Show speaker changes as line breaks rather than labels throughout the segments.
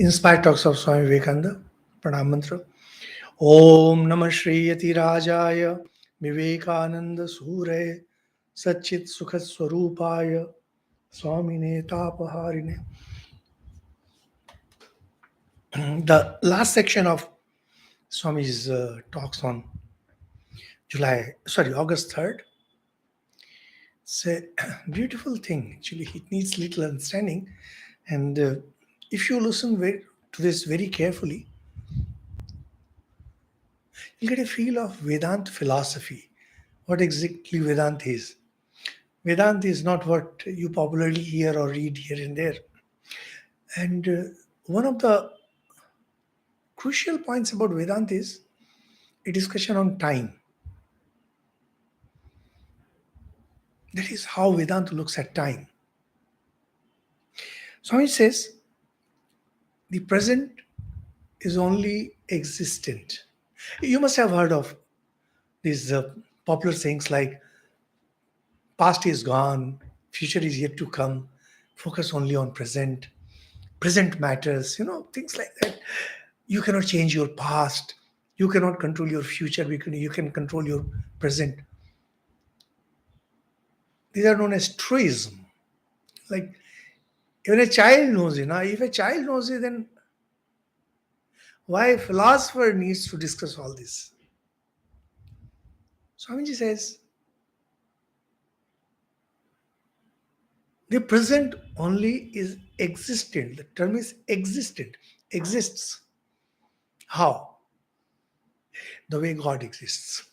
Inspired talks of Swami Vivekananda, Pranam Mantra. Om Namah Shri Yati Rajaya Vivekananda Sure Satchit Sukhat Swarupaya Swamine Tapaharine. The last section of Swami's talks on August 3rd. It's a beautiful thing. Actually, it needs little understanding. And if you listen to this very carefully, you get a feel of Vedanta philosophy. What exactly Vedanta is. Vedanta is not what you popularly hear or read here and there. And one of the crucial points about Vedanta is a discussion on time. That is how Vedanta looks at time. Swami says the present is only existent. You must have heard of these popular sayings like past is gone, future is yet to come, focus only on present matters, things like that. You cannot change your past, you cannot control your future, you can control your present. These are known as truism. Like even a child knows it. Now, if a child knows it, then why a philosopher needs to discuss all this? Swamiji says the present only is existent. The term is existent, exists. How? The way God exists.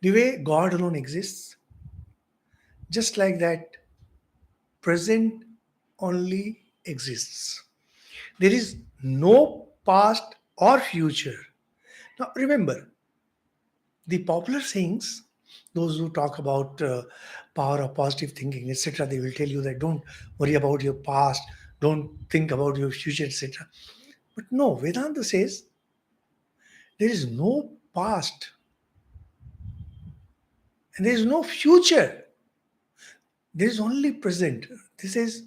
The way God alone exists, just like that, present only exists. There is no past or future. Now, remember, the popular sayings, those who talk about power of positive thinking, etc., they will tell you that don't worry about your past, don't think about your future, etc. But no, Vedanta says there is no past and there is no future. There is only present. This is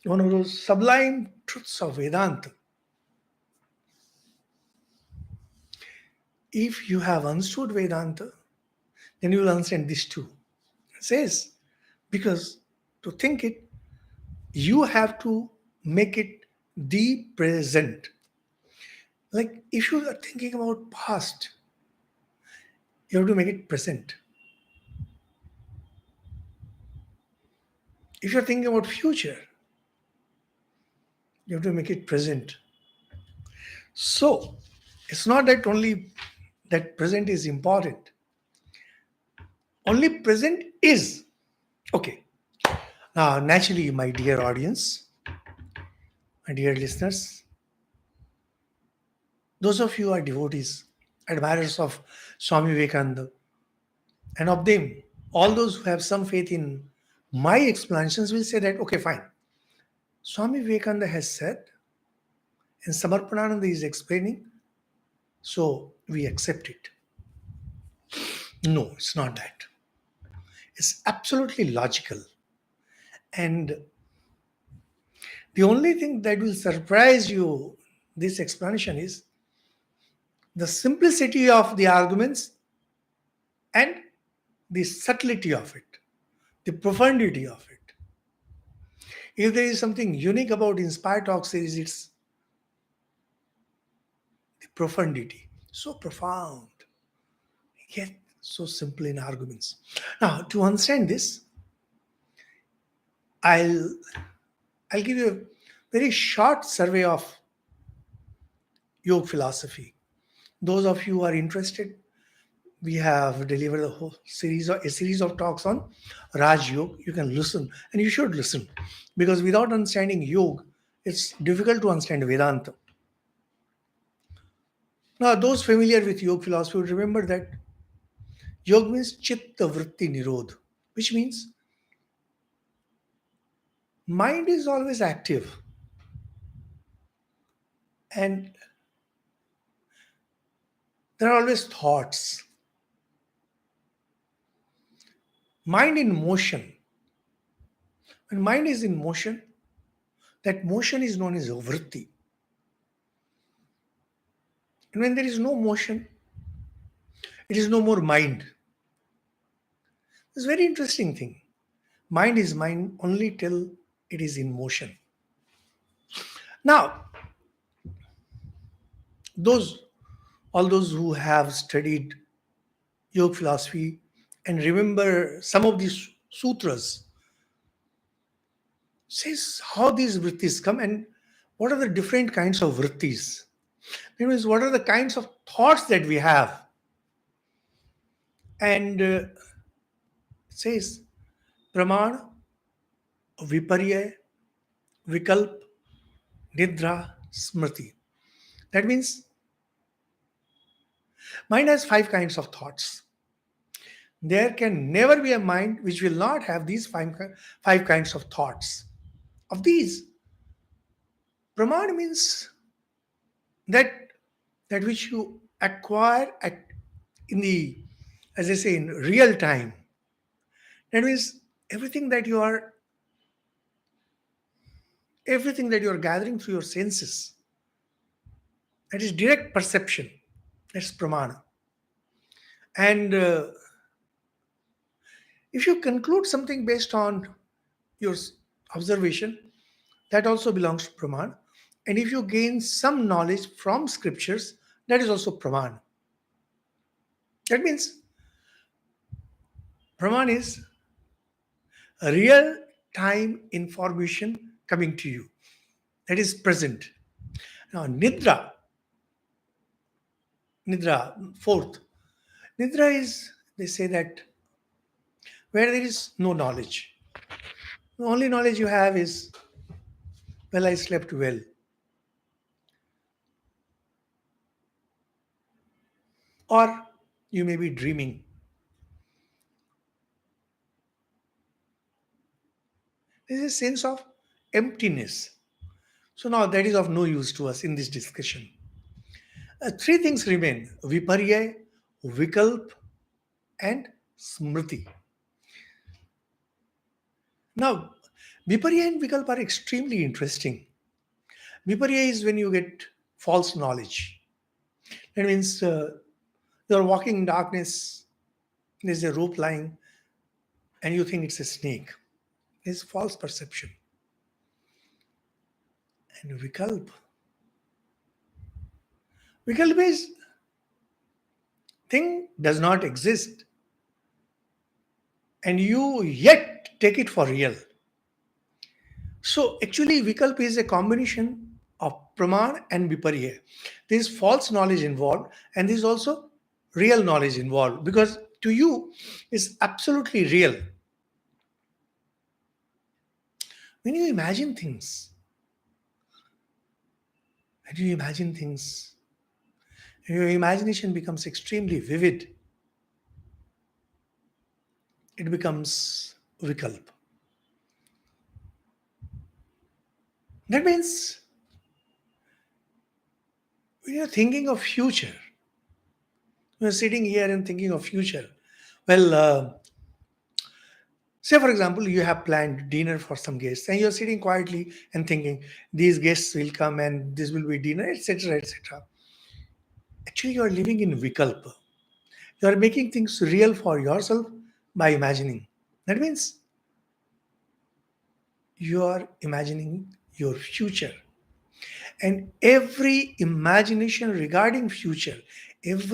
one of those sublime truths of Vedanta. If you have understood Vedanta, then you will understand this too. It says, because to think it, you have to make it the present. Like if you are thinking about past, you have to make it present. If you're thinking about future, you have to make it present. So it's not that only that present is important. Only present is. Okay. Now, naturally, my dear audience, my dear listeners, those of you who are devotees, admirers of Swami Vivekananda, and of them, all those who have some faith in my explanations will say that, okay, fine. Swami Vivekananda has said, and Samarpanananda is explaining, so we accept it. No, it's not that. It's absolutely logical. And the only thing that will surprise you, this explanation, is the simplicity of the arguments and the subtlety of it, the profundity of it. If there is something unique about Inspired Talk series, it's the profundity. So profound, yet so simple in arguments. Now, to understand this, I'll give you a very short survey of yoga philosophy. Those of you who are interested, we have delivered a series of talks on Raj Yoga. You can listen, and you should listen, because without understanding yoga, it's difficult to understand Vedanta. Now, those familiar with yoga philosophy would remember that yoga means chitta vritti nirodh, which means mind is always active and there are always thoughts. Mind in motion. When mind is in motion, That motion is known as vritti. And when there is no motion, it is no more mind. It's a very interesting thing. Mind is mind only till it is in motion. Now, those all those who have studied yoga philosophy and remember some of these sutras says how these vrittis come and what are the different kinds of vrittis. That means what are the kinds of thoughts that we have. And it says praman, viparya, vikalp, nidra, smriti. That means mind has five kinds of thoughts. There can never be a mind which will not have these five kinds of thoughts. Of these, praman means that that which you acquire at in the, as I say, in real time. That means everything that you are everything that you are gathering through your senses. That is direct perception. That's pramana. And if you conclude something based on your observation, that also belongs to praman. And if you gain some knowledge from scriptures, that is also praman. That means praman is a real time information coming to you. That is present. Now, nidra, fourth. Nidra is, they say that where there is no knowledge. The only knowledge you have is, well, I slept well. Or you may be dreaming. There is a sense of emptiness. So now that is of no use to us in this discussion. Three things remain: viparya, vikalp, and smriti. Now, viparya and vikalp are extremely interesting. Viparya is when you get false knowledge. That means you're walking in darkness, there's a rope lying, and you think it's a snake. There's false perception. And vikalp is thing does not exist, and you yet take it for real. So actually, vikalp is a combination of praman and viparya. There is false knowledge involved, and there is also real knowledge involved because to you is absolutely real. When you imagine things, when you imagine things, your imagination becomes extremely vivid. It becomes vikalp. That means when you're thinking of future, you're sitting here and thinking of future. Well, say for example, you have planned dinner for some guests, and you're sitting quietly and thinking these guests will come and this will be dinner, etc., etc. Actually, you are living in vikalpa. You are making things real for yourself by imagining. That means you are imagining your future. And every imagination regarding future, because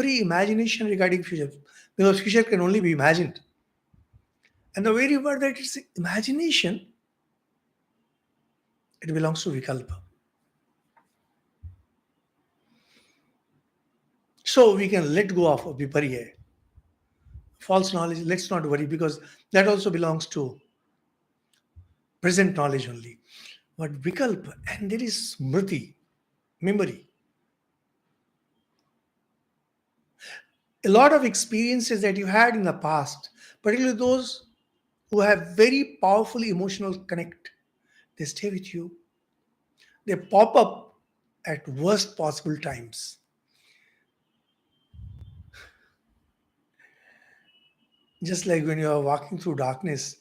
future can only be imagined. And the very word that is imagination, it belongs to vikalpa. So we can let go of viparya, false knowledge. Let's not worry because that also belongs to present knowledge only. But vikalpa, and there is smriti, memory. A lot of experiences that you had in the past, particularly those who have very powerful emotional connect, they stay with you. They pop up at worst possible times. Just like when you are walking through darkness,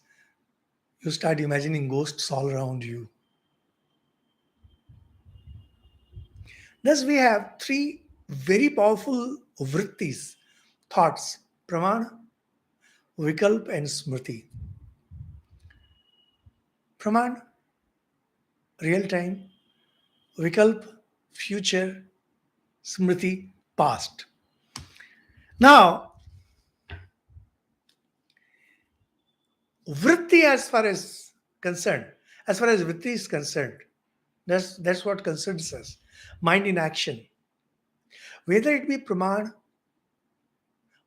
you start imagining ghosts all around you. Thus, we have three very powerful vrittis, thoughts: pramana, vikalp, and smriti. Praman, real time; vikalp, future; smriti, past. Now, vritti, as far as vritti is concerned, that's what concerns us. Mind in action, whether it be praman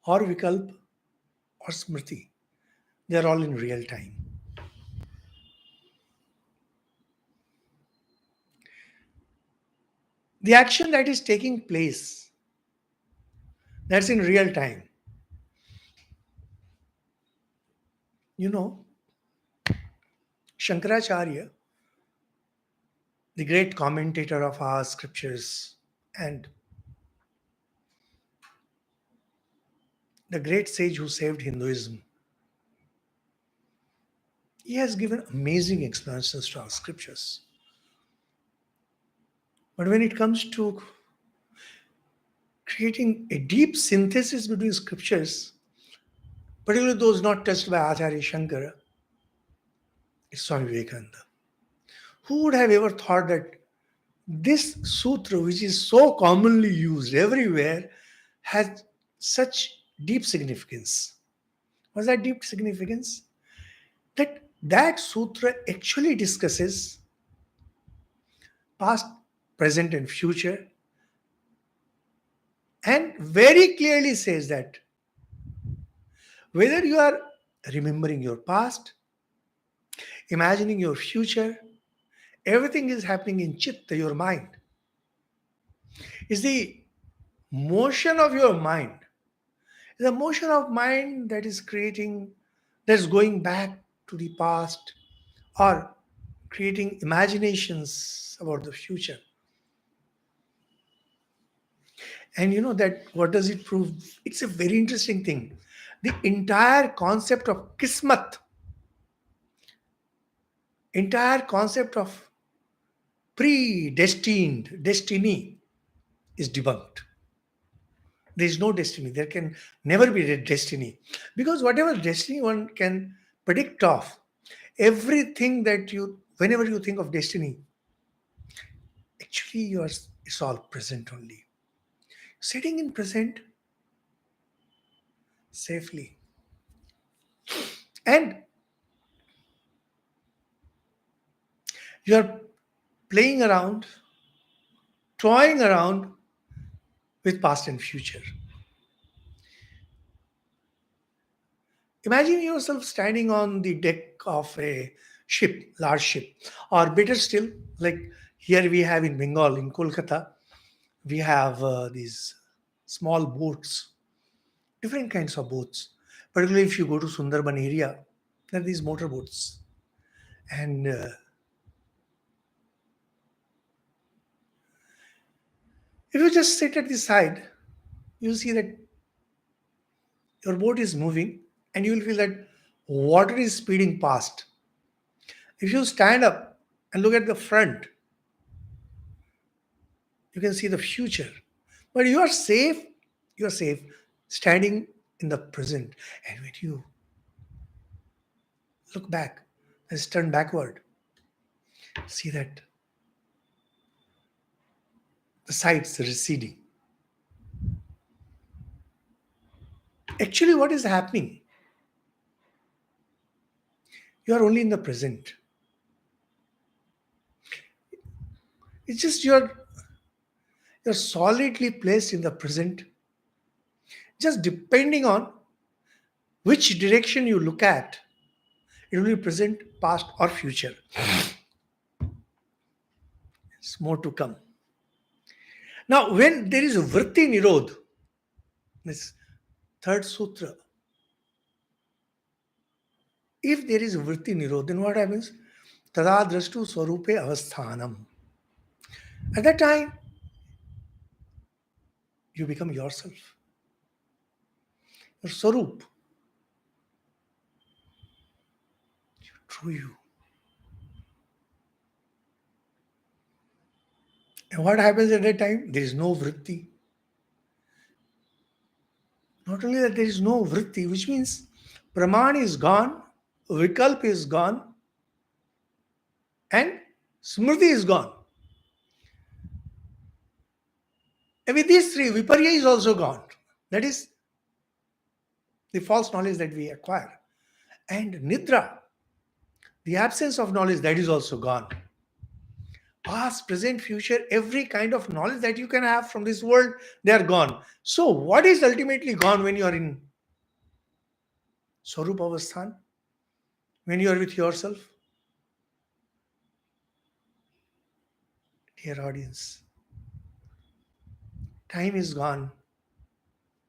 or vikalp or smriti, they are all in real time. The action that is taking place, that's in real time. You know, Shankaracharya, the great commentator of our scriptures and the great sage who saved Hinduism, he has given amazing explanations to our scriptures. But when it comes to creating a deep synthesis between scriptures, particularly those not touched by Acharya Shankara, it's Swami Vivekananda. Who would have ever thought that this sutra, which is so commonly used everywhere, has such deep significance? What's that deep significance? That sutra actually discusses past, present, and future, and very clearly says that whether you are remembering your past, imagining your future, everything is happening in chitta, your mind. Is the motion of your mind, the motion of mind that is creating, that's going back to the past or creating imaginations about the future. And you know that what does it prove? It's a very interesting thing. The entire concept of kismat, entire concept of predestined destiny is debunked. There is no destiny. There can never be a destiny. Because whatever destiny one can predict of, everything that whenever you think of destiny, actually it's all present only. Sitting in present safely. And you are playing around, toying around with past and future. Imagine yourself standing on the deck of a ship, large ship, or better still, like here we have in Bengal, in Kolkata, we have these small boats, different kinds of boats. Particularly if you go to Sundarban area, there are these motor boats. And if you just sit at the side, you see that your boat is moving and you will feel that water is speeding past. If you stand up and look at the front, you can see the future. But you are safe standing in the present. And when you look back, let's turn backward, see that the sides are receding. Actually, what is happening? You are only in the present. It's just you're solidly placed in the present, just depending on which direction you look at. It will be present, past, or future. It's more to come. Now, when there is vritti nirodh, this third sutra, if there is vritti nirodh, then what happens? Tada drashtu swarupe avasthanam. At that time, you become yourself. Your swarup, true you. And what happens at that time? There is no vritti. Not only that, there is no vritti, which means praman is gone, vikalp is gone, and smriti is gone. And with these three, viparya is also gone. That is the false knowledge that we acquire. And nidra, the absence of knowledge, that is also gone. Past, present, future, every kind of knowledge that you can have from this world, they are gone. So, what is ultimately gone when you are in Swarup Avasthan? When you are with yourself? Dear audience, time is gone,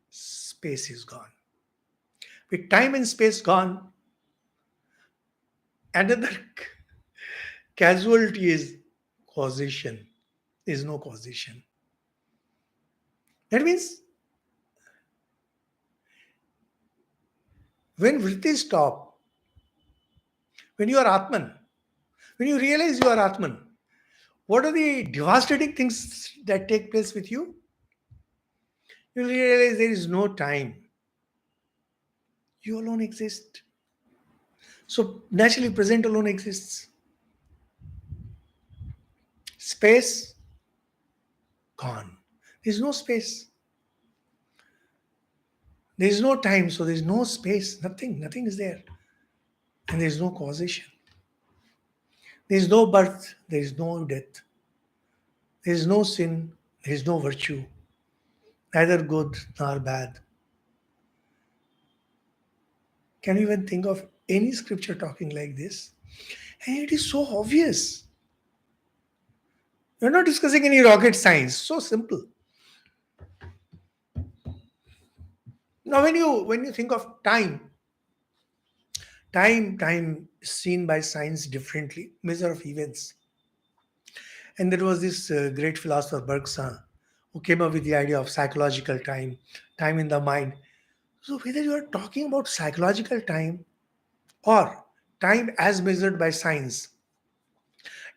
space is gone. With time and space gone, another casualty is causation. There is no causation. That means when vritti stop, when you are Atman, when you realize you are Atman, what are the devastating things that take place with you? You realize there is no time. You alone exist. So naturally, present alone exists. Space, gone. There is no space. There is no time, so there is no space. Nothing is there. And there is no causation. There is no birth. There is no death. There is no sin. There is no virtue. Neither good nor bad. Can you even think of any scripture talking like this? And it is so obvious. We're not discussing any rocket science. So simple. Now, when you think of time is seen by science differently, measure of events. And there was this great philosopher Bergson who came up with the idea of psychological time, time in the mind. So whether you are talking about psychological time or time as measured by science,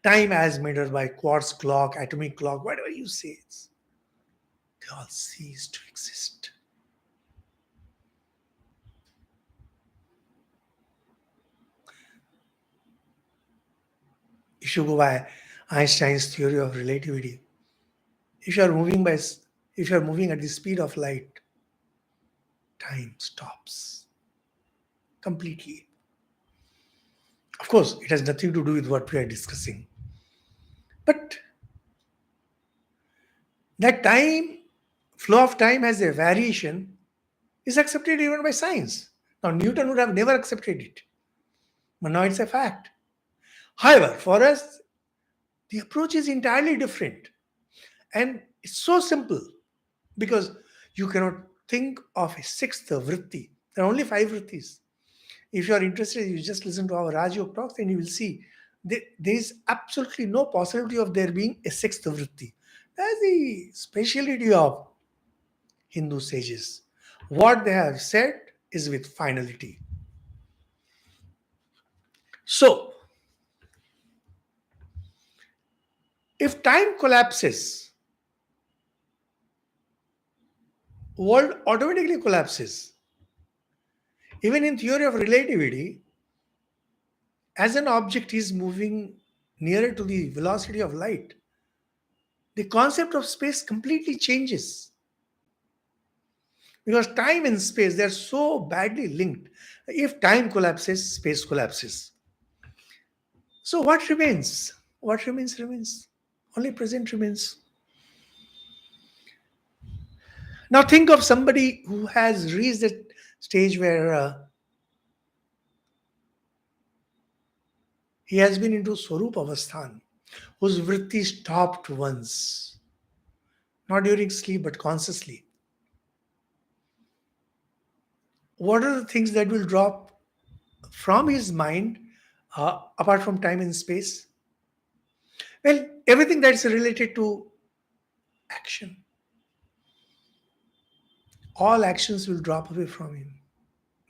time as measured by quartz clock, atomic clock, whatever you say, they all cease to exist. If you go by Einstein's theory of relativity, if you are moving by if you are moving at the speed of light, time stops completely. Of course, it has nothing to do with what we are discussing. But that time, flow of time has a variation, is accepted even by science. Now, Newton would have never accepted it, but now it's a fact. However, for us, the approach is entirely different. And it's so simple because you cannot think of a sixth vritti. There are only five vrittis. If you are interested, you just listen to our Rajyog talks and you will see there is absolutely no possibility of there being a sixth vritti. That's the speciality of Hindu sages. What they have said is with finality. So, if time collapses, world automatically collapses. Even in theory of relativity, as an object is moving nearer to the velocity of light, the concept of space completely changes. Because time and space, they're so badly linked. If time collapses, space collapses. So what remains? What remains. Only present remains. Now think of somebody who has reached that stage where he has been into Swarup Avasthan, whose vritti stopped once, not during sleep but consciously. What are the things that will drop from his mind apart from time and space? Well, everything that's related to action. All actions will drop away from him,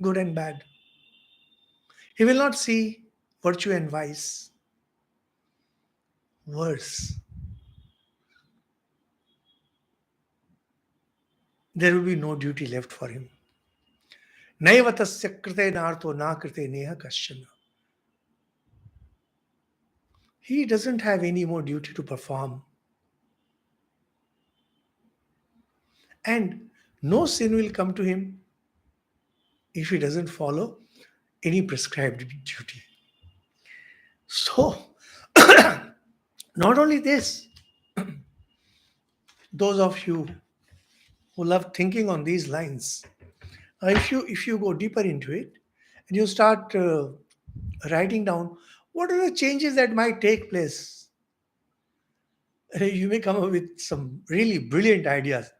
good and bad. He will not see virtue and vice. Worse, there will be no duty left for him. Naiva tasya krite nartho na krite neha kasyana. He doesn't have any more duty to perform. And no sin will come to him if he doesn't follow any prescribed duty. So, not only this, those of you who love thinking on these lines, if you go deeper into it and you start writing down what are the changes that might take place, you may come up with some really brilliant ideas,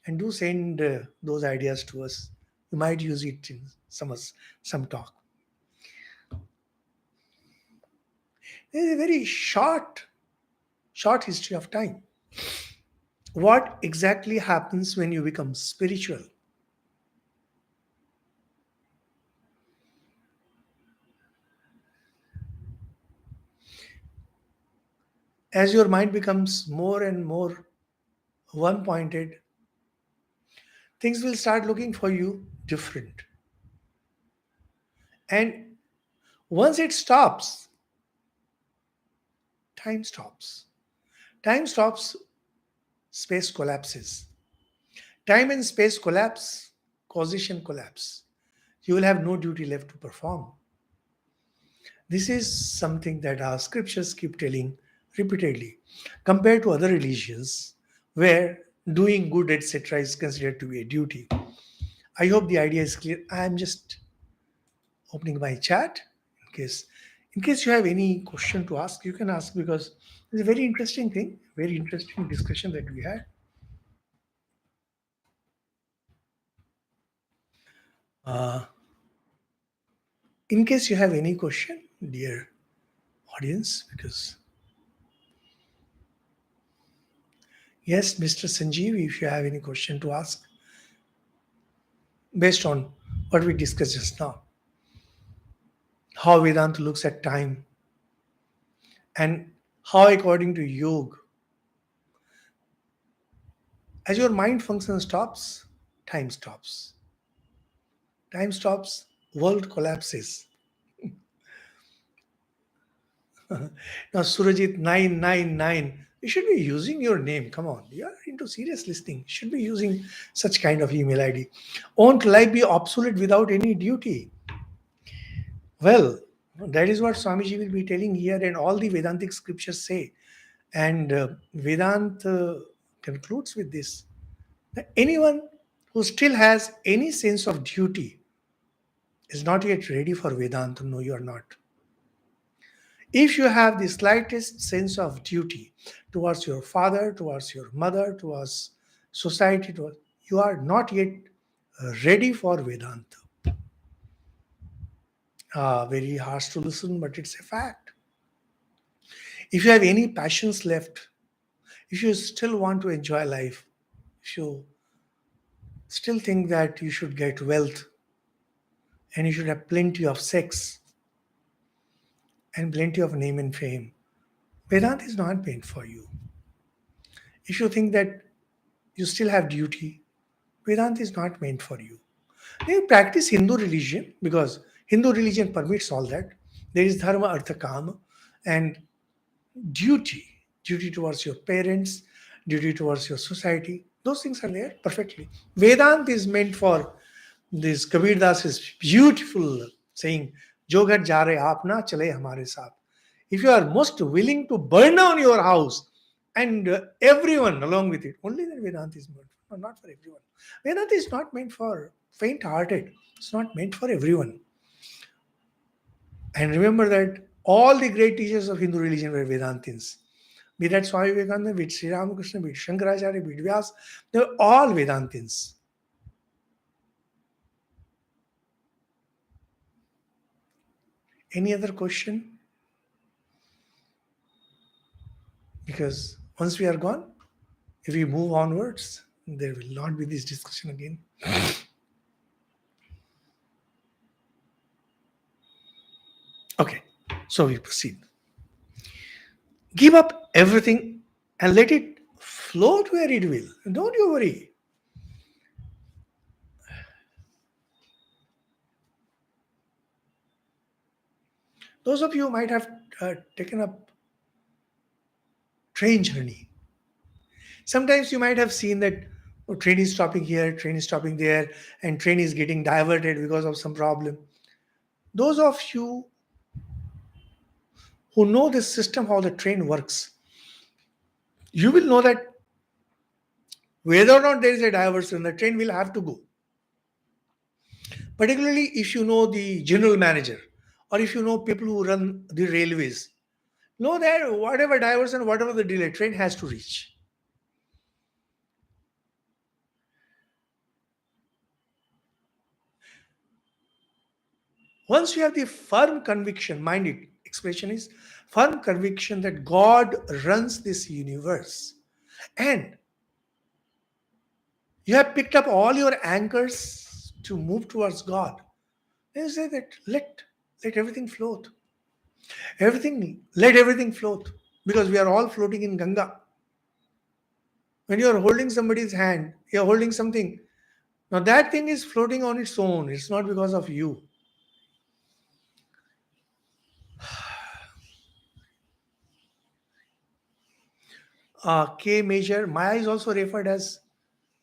and do send those ideas to us. You might use it in some talk. There is a very short history of time. What exactly happens when you become spiritual? As your mind becomes more and more one pointed, things will start looking for you different. And once it stops, time stops. Time stops, space collapses. Time and space collapse, causation collapse. You will have no duty left to perform. This is something that our scriptures keep telling repeatedly. Compared to other religions, where doing good, etc., is considered to be a duty. I hope the idea is clear. I am just opening my chat in case you have any question to ask, you can ask, because it's a very interesting thing, very interesting discussion that we had. In case you have any question, dear audience, because yes, Mr. Sanjeev, if you have any question to ask based on what we discussed just now, how Vedanta looks at time, and how, according to yoga, as your mind function stops, time stops. Time stops, world collapses. Now, Surajit 999, you should be using your name. Come on, you are into serious listening. You should be using such kind of email ID. Won't life be obsolete without any duty? Well, that is what Swamiji will be telling here, and all the Vedantic scriptures say. And Vedanta concludes with this, that anyone who still has any sense of duty is not yet ready for Vedanta. No, you are not. If you have the slightest sense of duty towards your father, towards your mother, towards society, you are not yet ready for Vedanta. Very harsh to listen, but it's a fact. If you have any passions left, if you still want to enjoy life, if you still think that you should get wealth and you should have plenty of sex and plenty of name and fame, Vedanta is not meant for you. If you think that you still have duty, Vedanta is not meant for you. You practice Hindu religion, because Hindu religion permits all that. There is dharma, artha, kama, and duty towards your parents, duty towards your society. Those things are there perfectly. Vedanta is meant for this. Kabir Das is beautiful saying, "Jo ghar ja rahe aap na chale hamare saath." If you are most willing to burn down your house and everyone along with it, only then Vedanta is meant for, not for everyone. Vedanta is not meant for faint-hearted. It's not meant for everyone. And remember that all the great teachers of Hindu religion were Vedantins. Be that Swami Vivekananda, be it Sri Ramakrishna, be it Shankaracharya, be it Vyas, they were all Vedantins. Any other question? Because once we are gone, if we move onwards, there will not be this discussion again. Okay, so we proceed. Give up everything and let it float where it will. Don't you worry. Those of you might have taken up train journey. Sometimes you might have seen that train is stopping here, train is stopping there, and train is getting diverted because of some problem. Those of you who know this system, how the train works, you will know that whether or not there is a diversion, the train will have to go. Particularly if you know the general manager or if you know people who run the railways, know that whatever diversion, whatever the delay, train has to reach. Once you have the firm conviction, mind it, expression is firm conviction that God runs this universe, and you have picked up all your anchors to move towards God, then you say that let everything float. Let everything float. Because we are all floating in Ganga. When you are holding somebody's hand, you are holding something. Now that thing is floating on its own. It's not because of you. K major, Maya is also referred as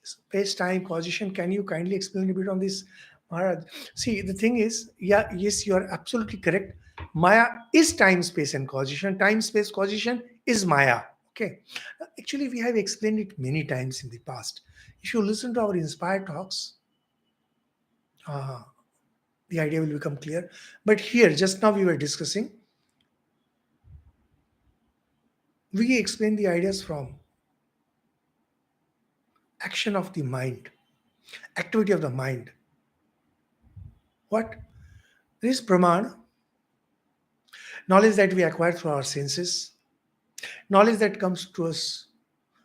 space-time causation. Can you kindly explain a bit on this, Maharaj? See, the thing is, yeah, yes, you are absolutely correct. Maya is time, space, and causation. Time, space, causation is Maya. Okay. Actually, we have explained it many times in the past. If you listen to our inspired talks, uh, the idea will become clear. But here, just now we were discussing, we explain the ideas from action of the mind, activity of the mind. What? There is Praman, knowledge that we acquire through our senses, knowledge that comes to us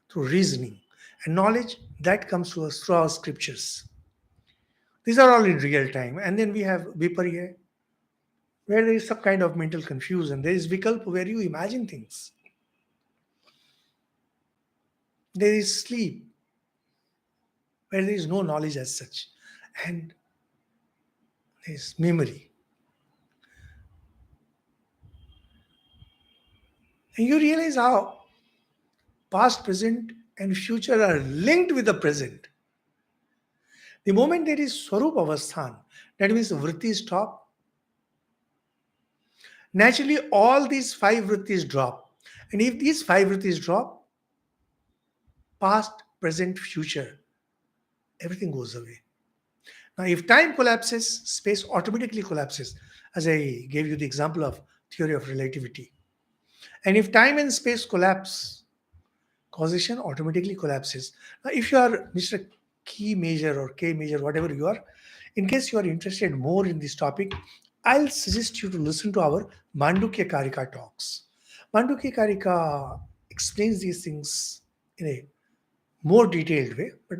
through reasoning, and knowledge that comes to us through our scriptures. These are all in real time. And then we have Viparya, where there is some kind of mental confusion. There is Vikalpa, where you imagine things. There is sleep, where there is no knowledge as such. And there is memory. And you realize how past, present, and future are linked with the present. The moment there is Swarup Avasthan, that means vritti stop, naturally all these five vrittis drop. And if these five vrittis drop, past, present, future, everything goes away. Now, if time collapses, space automatically collapses, as I gave you the example of theory of relativity. And if time and space collapse, causation automatically collapses. Now, if you are Mr. Key Major or K Major, whatever you are, in case you are interested more in this topic, I'll suggest you to listen to our Mandukya Karika talks. Mandukya Karika explains these things in a more detailed way, but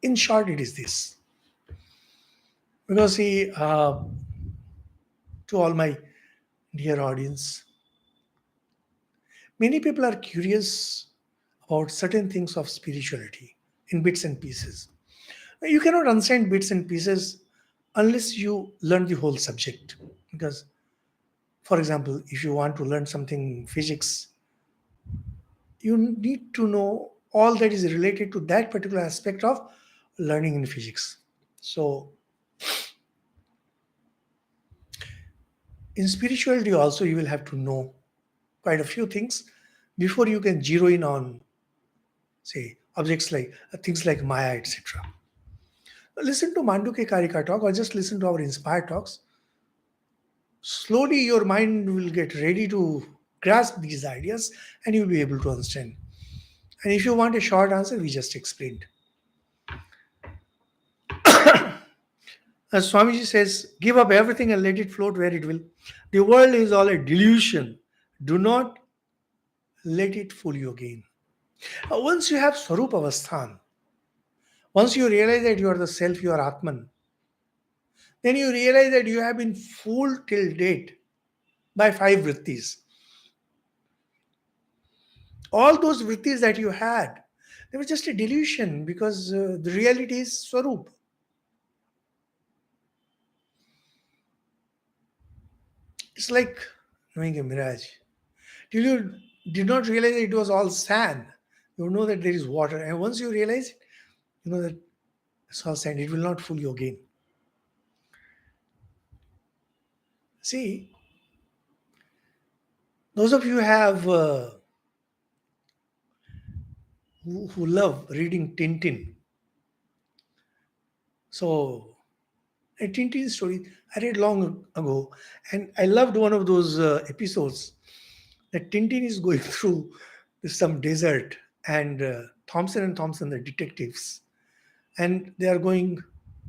in short, it is this. Because see, to all my dear audience, many people are curious about certain things of spirituality in bits and pieces. You cannot understand bits and pieces unless you learn the whole subject. Because, for example, if you want to learn something physics, you need to know all that is related to that particular aspect of learning in physics. So, in spirituality also, you will have to know quite a few things before you can zero in on, say, objects like things like Maya, etc. Listen to Manduke Karika talk or just listen to our inspired talks. Slowly, your mind will get ready to grasp these ideas and you'll be able to understand. And if you want a short answer, we just explained. As Swamiji says, give up everything and let it float where it will. The world is all a delusion. Do not let it fool you again. Once you have Swarup Avasthan, once you realize that you are the self, you are Atman, then you realize that you have been fooled till date by five vrittis. All those vrittis that you had, they were just a delusion because the reality is Swarup. It's like knowing a mirage. Till you did not realize that it was all sand, you know that there is water. And once you realize it, you know that it's all sand. It will not fool you again. See, those of you have who love reading Tintin. So, a Tintin story I read long ago, and I loved one of those episodes that Tintin is going through some desert, and Thompson and Thompson, the detectives, and they are going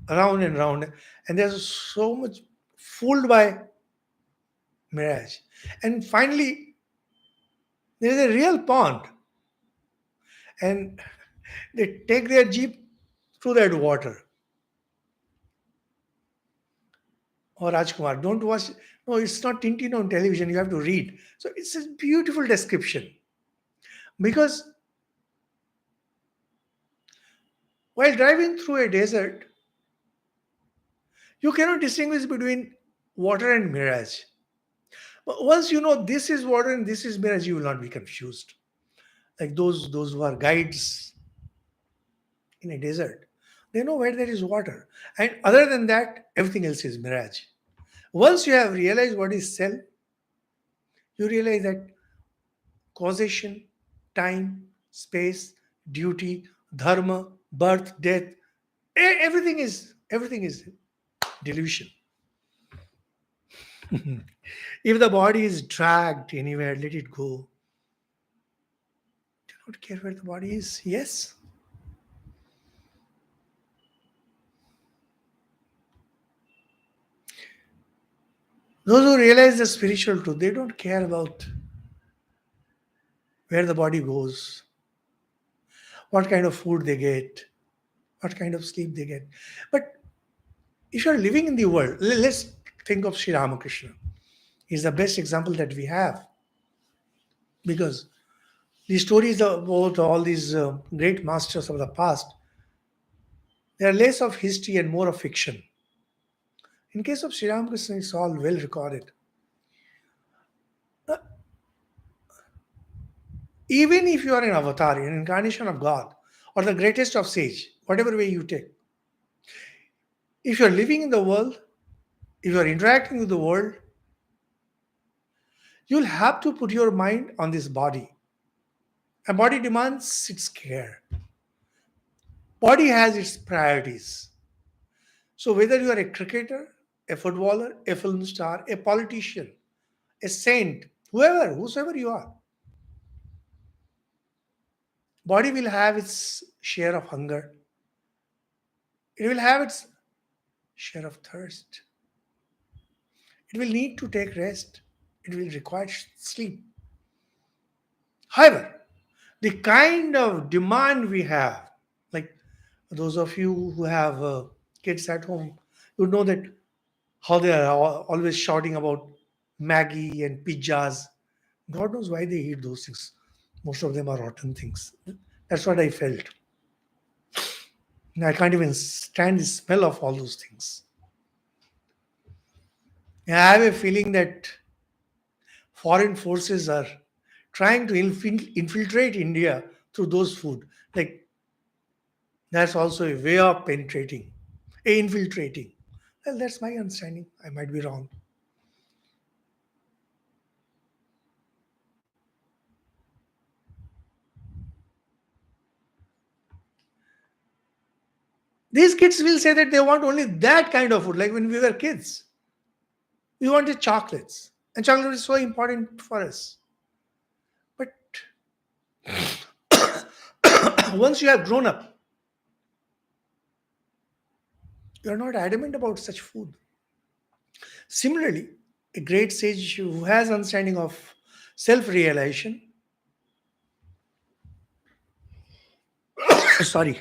around and round, and they're so much fooled by mirage. And finally, there is a real pond, and they take their jeep through that water. Or Rajkumar, don't watch. No, it's not Tintin on television. You have to read. So it's a beautiful description because while driving through a desert, you cannot distinguish between water and mirage. But once you know this is water and this is mirage, you will not be confused. Like those who are guides in a desert, they know where there is water, and other than that, everything else is mirage. Once you have realized what is self, you realize that causation, time, space, duty, dharma, birth, death, everything is delusion. If the body is dragged anywhere, let it go. Do not care where the body is. Yes. Those who realize the spiritual truth, they don't care about where the body goes, what kind of food they get, what kind of sleep they get. But if you're living in the world, let's think of Sri Ramakrishna. He's the best example that we have because the stories about all these great masters of the past, they are less of history and more of fiction. In case of Sri Ramakrishna, it's all well recorded. Uh, Even if you are an avatar, an incarnation of God, or the greatest of sage, whatever way you take, if you're living in the world, if you're interacting with the world, you'll have to put your mind on this body. And body demands its care. Body has its priorities. So whether you are a cricketer, a footballer, a film star, a politician, a saint, whosoever you are, body will have its share of hunger. It will have its share of thirst. It will need to take rest. It will require sleep. However, the kind of demand we have, like those of you who have kids at home, you know that how they are always shouting about Maggie and pizzas. God knows why they eat those things. Most of them are rotten things. That's what I felt. I can't even stand the smell of all those things. And I have a feeling that foreign forces are trying to infiltrate India through those food. Like that's also a way of penetrating, infiltrating. Well, that's my understanding. I might be wrong. These kids will say that they want only that kind of food, like when we were kids. We wanted chocolates, and chocolate is so important for us. But once you have grown up, you are not adamant about such food. Similarly, a great sage who has understanding of self-realization, sorry,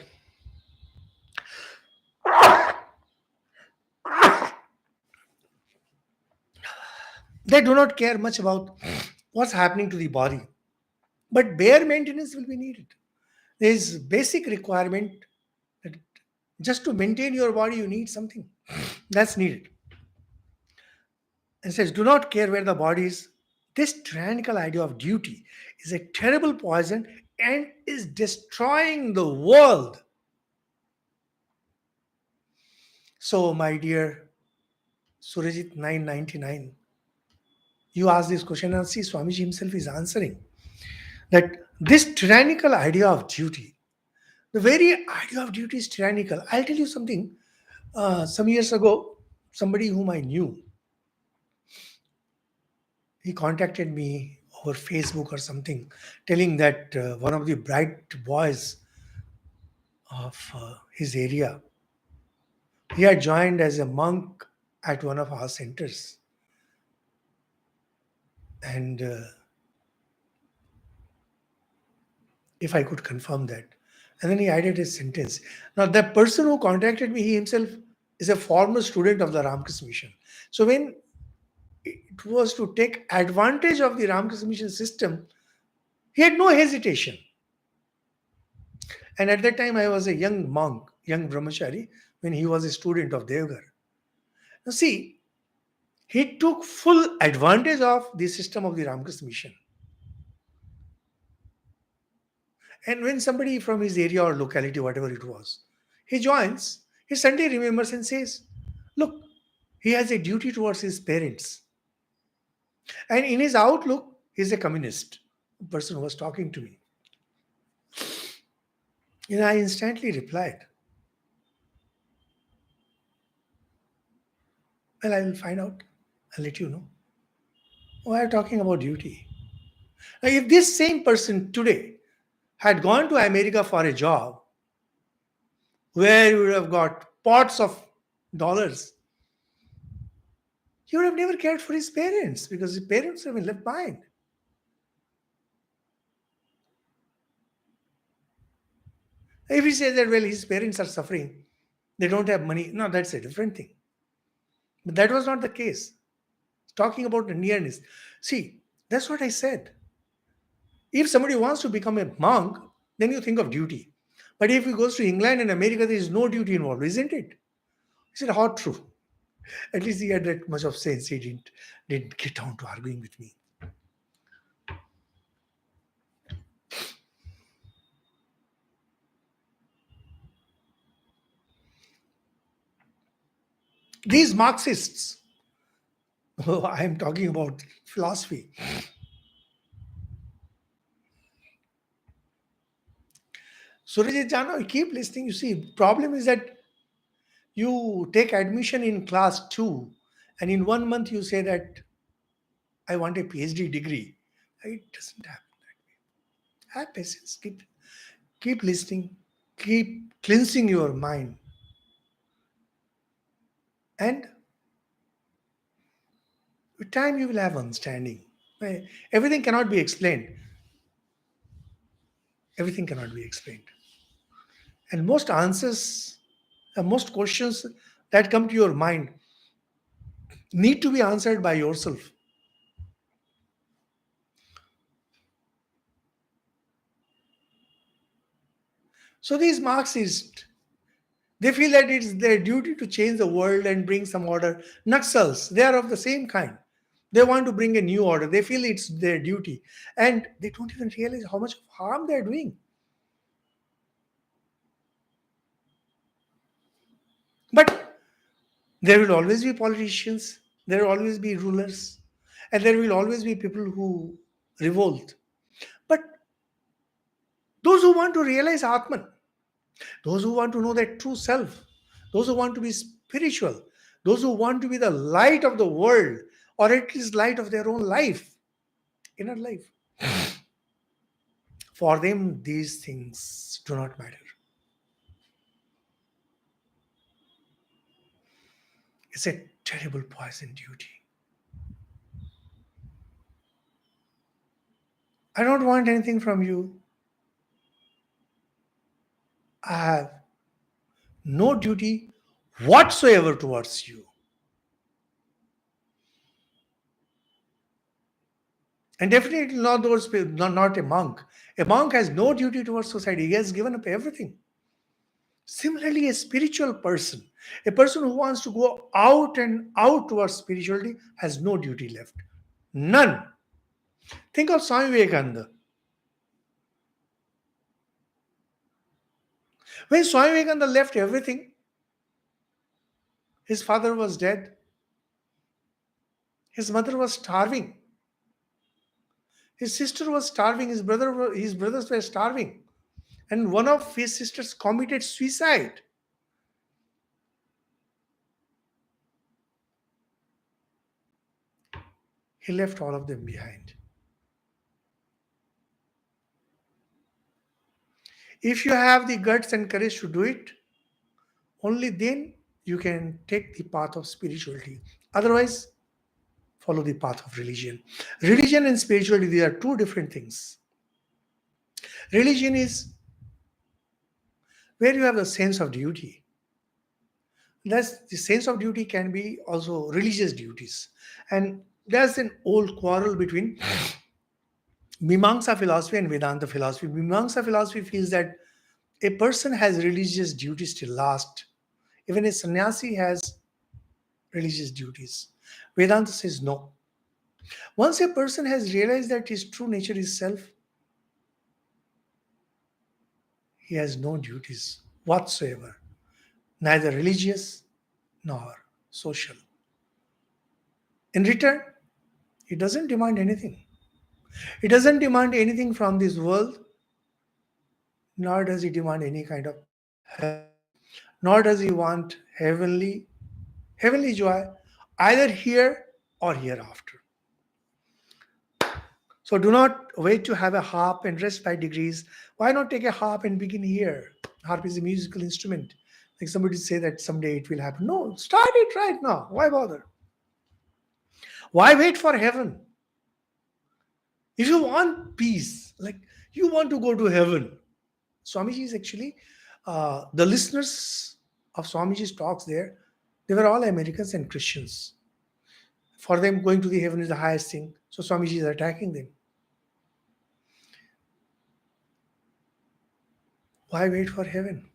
they do not care much about what's happening to the body, but bare maintenance will be needed. There is basic requirement that just to maintain your body, you need something that's needed. and says, do not care where the body is. This tyrannical idea of duty is a terrible poison and is destroying the world. So, my dear Surajit 999, you ask this question and see Swamiji himself is answering that this tyrannical idea of duty, the very idea of duty is tyrannical. I'll tell you something. Some years ago, somebody whom I knew, he contacted me over Facebook or something, telling that one of the bright boys of his area, he had joined as a monk at one of our centers. And if I could confirm that. And then he added his sentence. Now, the person who contacted me, he himself is a former student of the Ramakrishna Mission. So, when it was to take advantage of the Ramakrishna Mission system, he had no hesitation. And at that time, I was a young monk, young brahmachari, when he was a student of Devgar. Now, see, he took full advantage of the system of the Ramakrishna Mission. And when somebody from his area or locality, whatever it was, he joins, he suddenly remembers and says, look, he has a duty towards his parents. And in his outlook, he's a communist, the person who was talking to me. And I instantly replied, well, I will find out. I'll let you know. Why are you talking about duty? Now, if this same person today had gone to America for a job where he would have got pots of dollars, he would have never cared for his parents because his parents have been left behind. If he says that, well, his parents are suffering, they don't have money, no, that's a different thing. But that was not the case. Talking about the nearness. See, that's what I said. If somebody wants to become a monk, then you think of duty. But if he goes to England and America, there is no duty involved, isn't it? He said, how true. At least he had that much of sense. He didn't get down to arguing with me. These Marxists, I am talking about philosophy. Surajit Jana, keep listening. You see, problem is that you take admission in class 2 and in 1 month you say that I want a PhD degree. It doesn't happen that way. Have patience. Keep listening. Keep cleansing your mind. And with time you will have understanding. Everything cannot be explained. Everything cannot be explained. And most answers, most questions that come to your mind need to be answered by yourself. So these Marxists, they feel that it's their duty to change the world and bring some order. Naxals, they are of the same kind. They want to bring a new order. They feel it's their duty. And they don't even realize how much harm they're doing. But there will always be politicians, there will always be rulers, and there will always be people who revolt. But those who want to realize Atman, those who want to know their true self, those who want to be spiritual, those who want to be the light of the world, or at least light of their own life, inner life, for them these things do not matter. It's a terrible poison duty. I don't want anything from you. I have no duty whatsoever towards you. And definitely not those people, not a monk. A monk has no duty towards society. He has given up everything. Similarly, a person who wants to go out and out towards spirituality has no duty left. None. Think of Swami Vivekananda. When Swami Vivekananda left everything, his father was dead, his mother was starving, his sister was starving, his brothers were starving, and one of his sisters committed suicide. He left all of them behind. If you have the guts and courage to do it, only then you can take the path of spirituality. Otherwise, follow the path of religion. Religion and spirituality, they are two different things. Religion is where you have a sense of duty. That's the sense of duty can be also religious duties. And there's an old quarrel between Mimamsa philosophy and Vedanta philosophy. Mimamsa philosophy feels that a person has religious duties till last. Even a sannyasi has religious duties. Vedanta says no. Once a person has realized that his true nature is self, he has no duties whatsoever, neither religious nor social. In return, he doesn't demand anything. He doesn't demand anything from this world, nor does he demand any kind of help, nor does he want heavenly joy either here or hereafter. So do not wait to have a harp and rest by degrees. Why not take a harp and begin here? Harp is a musical instrument. Like somebody say that someday it will happen. No, start it right now. Why bother? Why wait for heaven? If you want peace, like you want to go to heaven, Swamiji is actually, the listeners of Swamiji's talks there, they were all Americans and Christians. For them, going to the heaven is the highest thing. So Swamiji is attacking them. Why wait for heaven?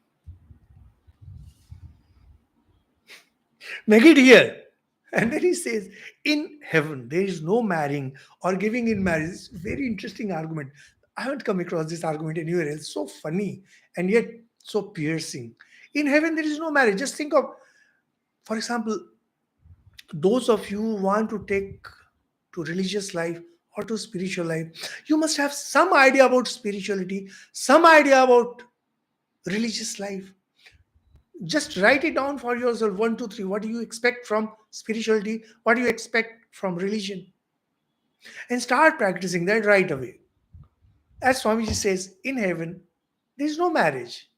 Make it here. And then he says, in heaven, there is no marrying or giving in marriage. It's a very interesting argument. I haven't come across this argument anywhere else. So funny and yet so piercing. In heaven, there is no marriage. Just think of, for example, those of you who want to take to religious life or to spiritual life, you must have some idea about spirituality, some idea about religious life. Just write it down for yourself, 1 2 3. What do you expect from spirituality? What do you expect from religion? And start practicing that right away. As Swamiji says, in heaven there is no marriage,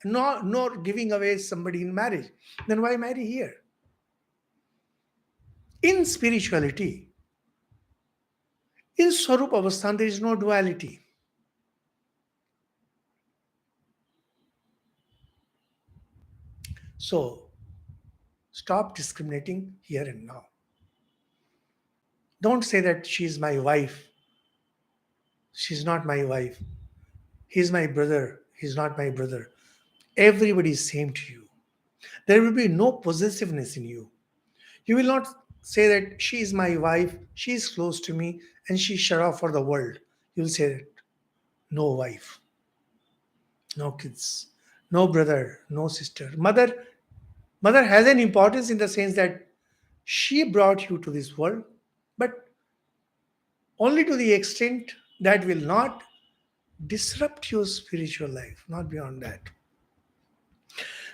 nor giving away somebody in marriage. Then why marry here? In spirituality, in Swarup Avasthan, there is no duality. So stop discriminating here and now. Don't say that she is my wife. She's not my wife. He's my brother. He's not my brother. Everybody is same to you. There will be no possessiveness in you. You will not say that she is my wife, she is close to me, and she shut off for the world. You will say that no wife, no kids, no brother, no sister. Mother has an importance in the sense that she brought you to this world, but only to the extent that will not disrupt your spiritual life, not beyond that.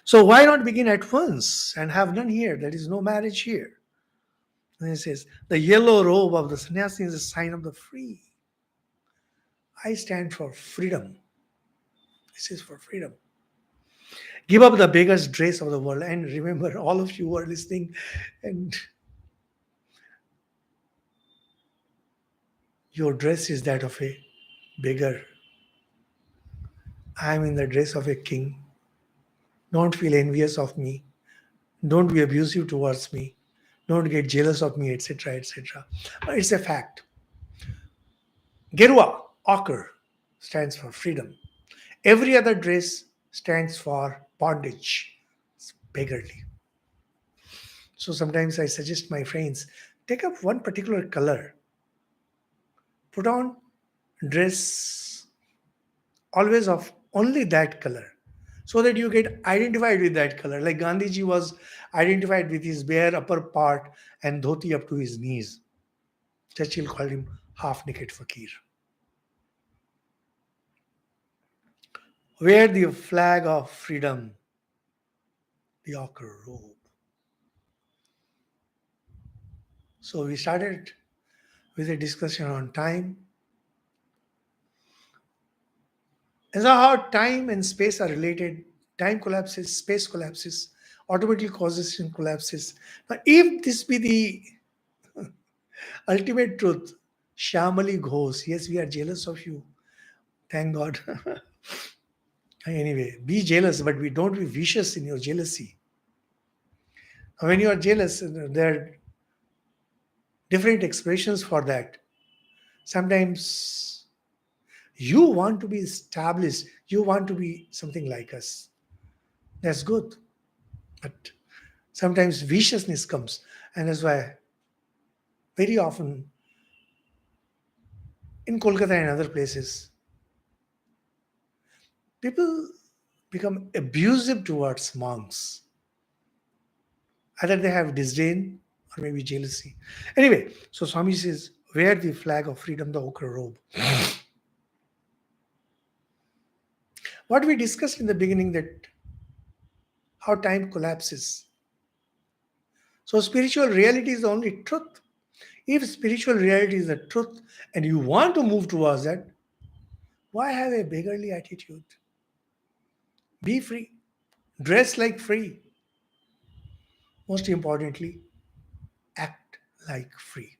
So why not begin at once and have none here? There is no marriage here. And he says, the yellow robe of the sannyasi is a sign of the free. I stand for freedom. This is for freedom. Give up the biggest dress of the world. And remember, all of you who are listening, and your dress is that of a beggar. I am in the dress of a king. Don't feel envious of me. Don't be abusive towards me. Don't get jealous of me, etc., etc. But it's a fact. Gerwa, ochre, stands for freedom. Every other dress stands for bondage. It's beggarly. So sometimes I suggest my friends take up one particular color, put on dress always of only that color, so that you get identified with that color. Like Gandhiji was identified with his bare upper part and dhoti up to his knees. Churchill called him half naked fakir. Wear the flag of freedom, the ochre robe. So we started with a discussion on time. And so how time and space are related. Time collapses, space collapses, automatic causation collapses. Now, if this be the ultimate truth, Shamali goes, yes, we are jealous of you. Thank God. Anyway, be jealous, but we don't be vicious in your jealousy. When you are jealous, there are different expressions for that. Sometimes you want to be established, you want to be something like us. That's good. But sometimes viciousness comes. And that's why very often in Kolkata and other places, people become abusive towards monks. Either they have disdain or maybe jealousy. Anyway, so Swami says, wear the flag of freedom, the ochre robe. What we discussed in the beginning, that how time collapses. So spiritual reality is the only truth. If spiritual reality is the truth and you want to move towards that, why have a beggarly attitude? Be free. Dress like free. Most importantly, act like free.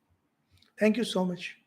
Thank you so much.